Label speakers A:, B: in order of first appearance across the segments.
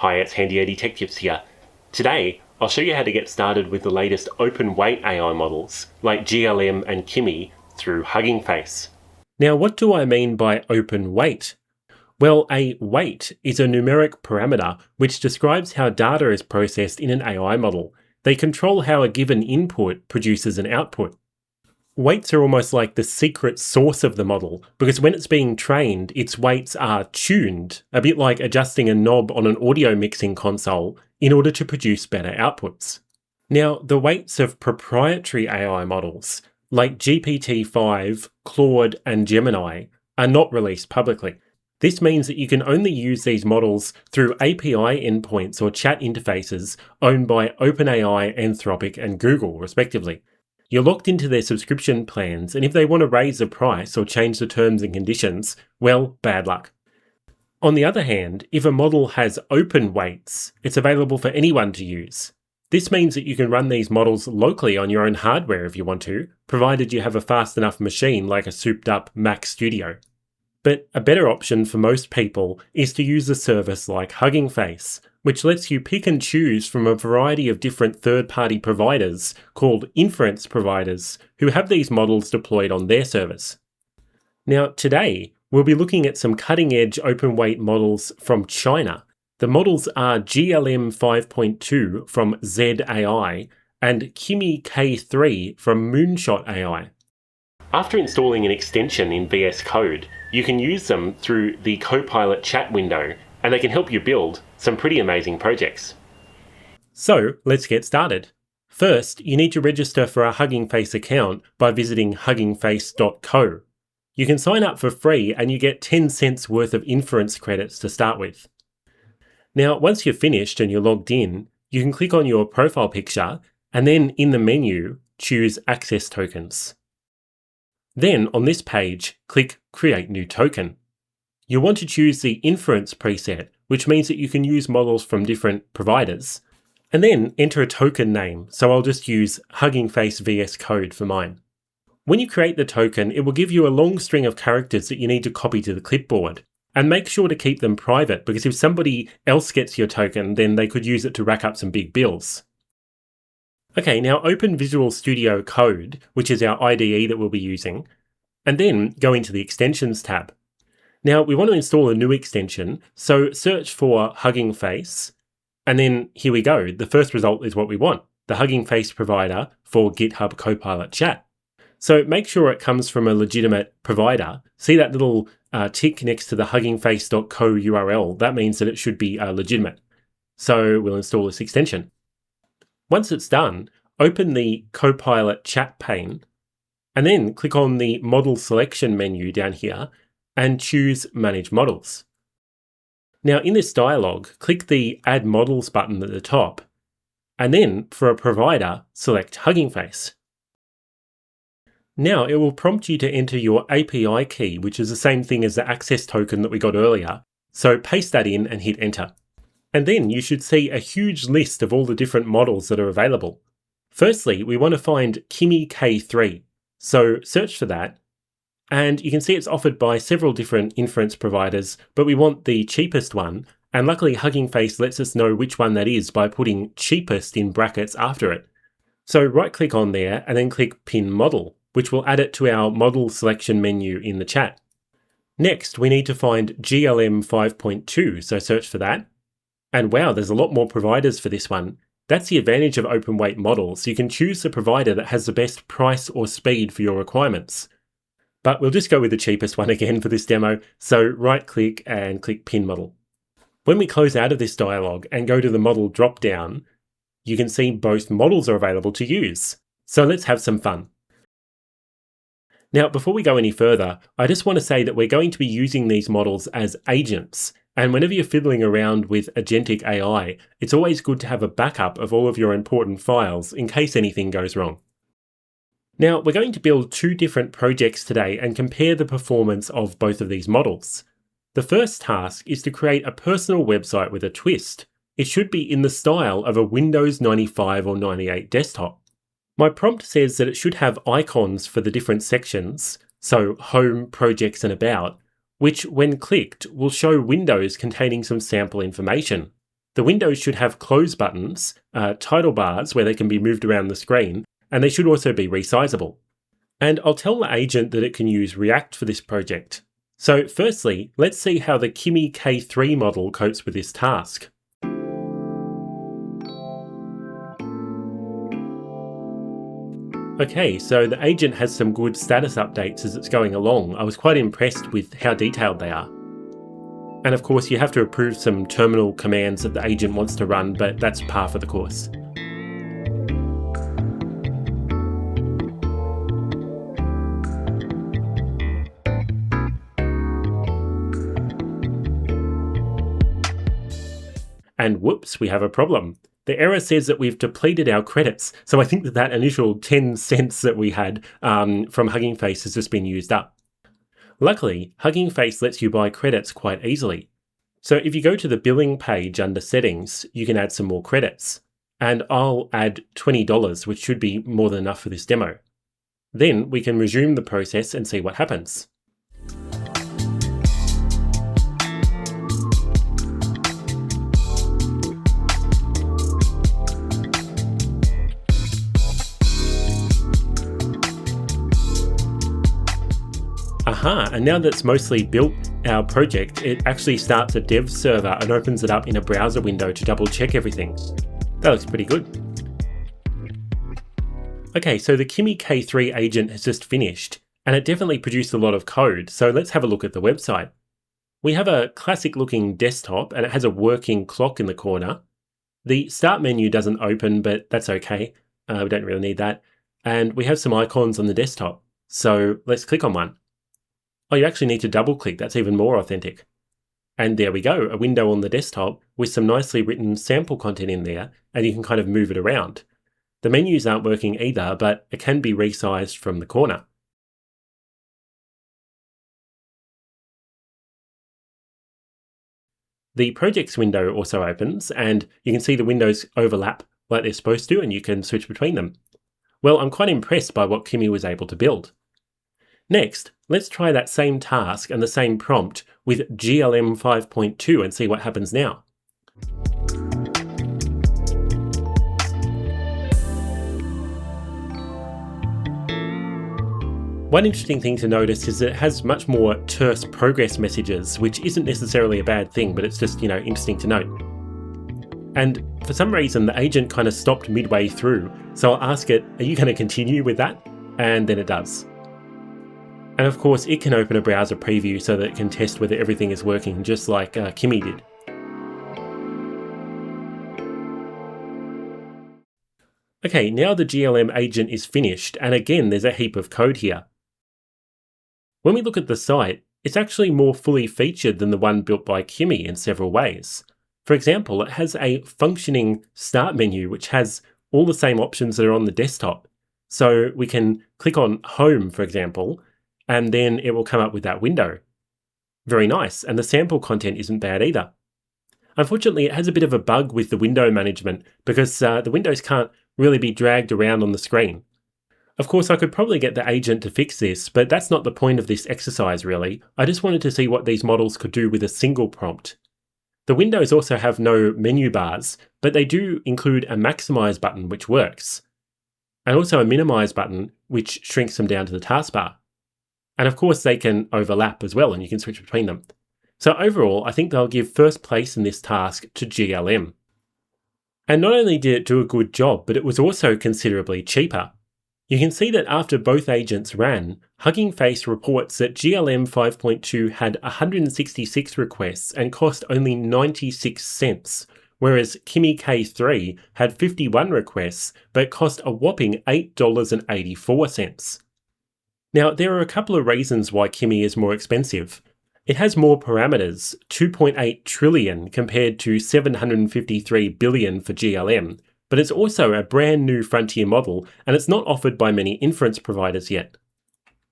A: Hi, it's Handy AD Tech Tips here. Today, I'll show you how to get started with the latest open weight AI models like GLM and Kimi through Hugging Face. Now, what do I mean by open weight? Well, a weight is a numeric parameter which describes how data is processed in an AI model. They control how a given input produces an output. Weights are almost like the secret sauce of the model, because when it's being trained, its weights are tuned, a bit like adjusting a knob on an audio mixing console in order to produce better outputs. Now, the weights of proprietary AI models, like GPT-5, Claude and Gemini, are not released publicly. This means that you can only use these models through API endpoints or chat interfaces owned by OpenAI, Anthropic and Google, respectively. You're locked into their subscription plans, and if they want to raise the price or change the terms and conditions, well, bad luck. On the other hand, if a model has open weights, it's available for anyone to use. This means that you can run these models locally on your own hardware if you want to, provided you have a fast enough machine like a souped-up Mac Studio. But a better option for most people is to use a service like Hugging Face, which lets you pick and choose from a variety of different third-party providers called inference providers who have these models deployed on their service. Now, today, we'll be looking at some cutting-edge open-weight models from China. The models are GLM-5.2 from ZAI and Kimi K3 from Moonshot AI. After installing an extension in VS Code, you can use them through the Copilot chat window, and they can help you build some pretty amazing projects. So let's get started. First, you need to register for a Hugging Face account by visiting huggingface.co. You can sign up for free and you get 10 cents worth of inference credits to start with. Now, once you're finished and you're logged in, you can click on your profile picture and then in the menu, choose Access Tokens. Then on this page, click Create New Token. You'll want to choose the Inference preset, which means that you can use models from different providers, and then enter a token name, so I'll just use Hugging Face VS Code for mine. When you create the token, it will give you a long string of characters that you need to copy to the clipboard, and make sure to keep them private, because if somebody else gets your token, then they could use it to rack up some big bills. Okay, now open Visual Studio Code, which is our IDE that we'll be using, and then go into the Extensions tab. Now, we want to install a new extension, so search for Hugging Face, and then here we go. The first result is what we want, the Hugging Face provider for Github Copilot chat. So make sure it comes from a legitimate provider. See that little tick next to the huggingface.co URL? That means that it should be legitimate. So we'll install this extension. Once it's done, open the Copilot chat pane, and then click on the Model Selection menu down here and choose Manage Models. Now in this dialog, click the Add Models button at the top, and then for a provider, select Hugging Face. Now it will prompt you to enter your API key, which is the same thing as the access token that we got earlier, so paste that in and hit Enter. And then you should see a huge list of all the different models that are available. Firstly, we want to find Kimi K3. So search for that. And you can see it's offered by several different inference providers, but we want the cheapest one. And luckily Hugging Face lets us know which one that is by putting cheapest in brackets after it. So right click on there and then click Pin Model, which will add it to our model selection menu in the chat. Next, we need to find GLM-5.2, so search for that. And wow, there's a lot more providers for this one. That's the advantage of open weight models. You can choose the provider that has the best price or speed for your requirements. But we'll just go with the cheapest one again for this demo. So right click and click Pin Model. When we close out of this dialog and go to the model drop down, you can see both models are available to use. So let's have some fun. Now, before we go any further, I just want to say that we're going to be using these models as agents. And whenever you're fiddling around with agentic AI, it's always good to have a backup of all of your important files in case anything goes wrong. Now, we're going to build two different projects today and compare the performance of both of these models. The first task is to create a personal website with a twist. It should be in the style of a Windows 95 or 98 desktop. My prompt says that it should have icons for the different sections, so Home, Projects and About, which when clicked will show windows containing some sample information. The windows should have close buttons, title bars where they can be moved around the screen, and they should also be resizable. And I'll tell the agent that it can use React for this project. So firstly, let's see how the Kimi K3 model copes with this task. Okay, so the agent has some good status updates as it's going along. I was quite impressed with how detailed they are. And of course, you have to approve some terminal commands that the agent wants to run, but that's par for the course. And whoops, we have a problem. The error says that we've depleted our credits. So I think that initial 10 cents that we had from Hugging Face has just been used up. Luckily, Hugging Face lets you buy credits quite easily. So if you go to the billing page under settings, you can add some more credits. And I'll add $20, which should be more than enough for this demo. Then we can resume the process and see what happens. Aha, and now that's mostly built our project, it actually starts a dev server and opens it up in a browser window to double check everything. That looks pretty good. Okay, so the Kimi K3 agent has just finished, and it definitely produced a lot of code, so let's have a look at the website. We have a classic looking desktop, and it has a working clock in the corner. The start menu doesn't open, but that's okay. We don't really need that. And we have some icons on the desktop, so let's click on one. Oh, you actually need to double click, that's even more authentic. And there we go, a window on the desktop with some nicely written sample content in there, and you can kind of move it around. The menus aren't working either, but it can be resized from the corner. The projects window also opens, and you can see the windows overlap like they're supposed to, and you can switch between them. Well, I'm quite impressed by what Kimi was able to build. Next, let's try that same task and the same prompt with GLM-5.2 and see what happens now. One interesting thing to notice is that it has much more terse progress messages, which isn't necessarily a bad thing, but it's just, interesting to note. And for some reason, the agent kind of stopped midway through. So I'll ask it, are you going to continue with that? And then it does. And of course, it can open a browser preview so that it can test whether everything is working, just like Kimi did. Okay, now the GLM agent is finished, and again, there's a heap of code here. When we look at the site, it's actually more fully featured than the one built by Kimi in several ways. For example, it has a functioning start menu which has all the same options that are on the desktop. So we can click on Home, for example, and then it will come up with that window. Very nice, and the sample content isn't bad either. Unfortunately, it has a bit of a bug with the window management because the windows can't really be dragged around on the screen. Of course, I could probably get the agent to fix this, but that's not the point of this exercise really. I just wanted to see what these models could do with a single prompt. The windows also have no menu bars, but they do include a maximize button which works, and also a minimize button which shrinks them down to the taskbar. And of course they can overlap as well and you can switch between them. So overall, I think they'll give first place in this task to GLM. And not only did it do a good job, but it was also considerably cheaper. You can see that after both agents ran, Hugging Face reports that GLM 5.2 had 166 requests and cost only 96 cents, whereas Kimi K3 had 51 requests but cost a whopping $8.84. Now, there are a couple of reasons why Kimi is more expensive. It has more parameters, 2.8 trillion compared to 753 billion for GLM, but it's also a brand new frontier model and it's not offered by many inference providers yet.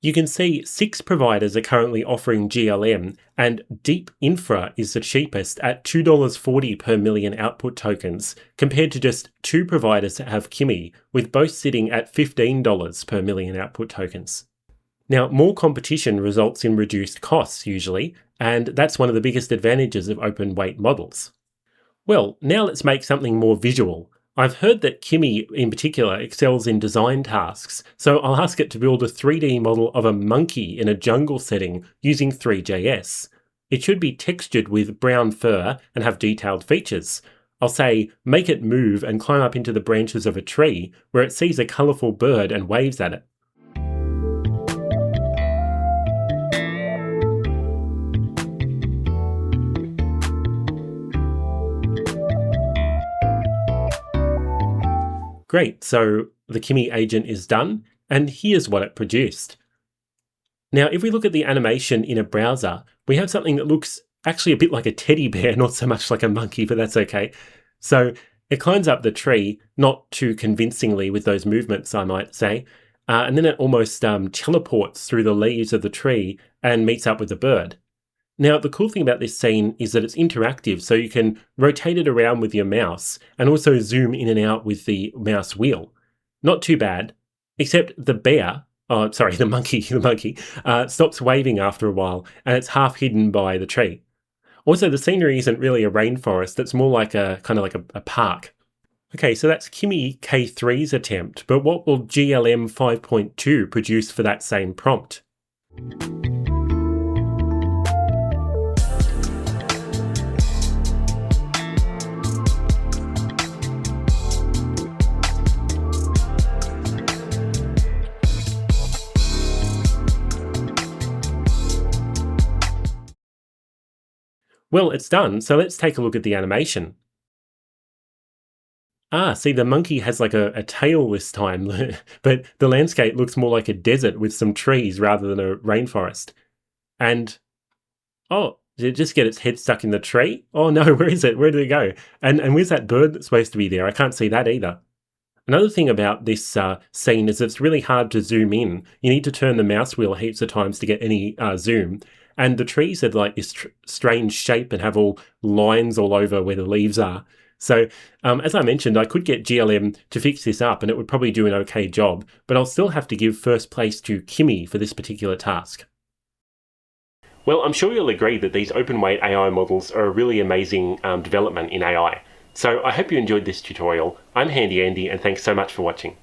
A: You can see 6 providers are currently offering GLM, and Deep Infra is the cheapest at $2.40 per million output tokens, compared to just 2 providers that have Kimi, with both sitting at $15 per million output tokens. Now, more competition results in reduced costs usually, and that's one of the biggest advantages of open weight models. Well, now let's make something more visual. I've heard that Kimi in particular excels in design tasks, so I'll ask it to build a 3D model of a monkey in a jungle setting using Three.js. It should be textured with brown fur and have detailed features. I'll say, make it move and climb up into the branches of a tree where it sees a colourful bird and waves at it. Great, so the Kimi agent is done, and here's what it produced. Now, if we look at the animation in a browser, we have something that looks actually a bit like a teddy bear, not so much like a monkey, but that's okay. So it climbs up the tree, not too convincingly with those movements, I might say, and then it almost teleports through the leaves of the tree and meets up with the bird. Now, the cool thing about this scene is that it's interactive, so you can rotate it around with your mouse and also zoom in and out with the mouse wheel. Not too bad, except the the monkey, stops waving after a while, and it's half hidden by the tree. Also, the scenery isn't really a rainforest, it's more like a park. Okay, so that's Kimi K3's attempt, but what will GLM-5.2 produce for that same prompt? Well, it's done, so let's take a look at the animation. See, the monkey has like a tail this time, but the landscape looks more like a desert with some trees rather than a rainforest. And, oh, did it just get its head stuck in the tree? Oh no, where is it? Where did it go? And where's that bird that's supposed to be there? I can't see that either. Another thing about this scene is it's really hard to zoom in. You need to turn the mouse wheel heaps of times to get any zoom. And the trees have like this strange shape and have all lines all over where the leaves are. So as I mentioned, I could get GLM to fix this up and it would probably do an okay job, but I'll still have to give first place to Kimi for this particular task. Well, I'm sure you'll agree that these open weight AI models are a really amazing development in AI. So I hope you enjoyed this tutorial. I'm Handy Andy and thanks so much for watching.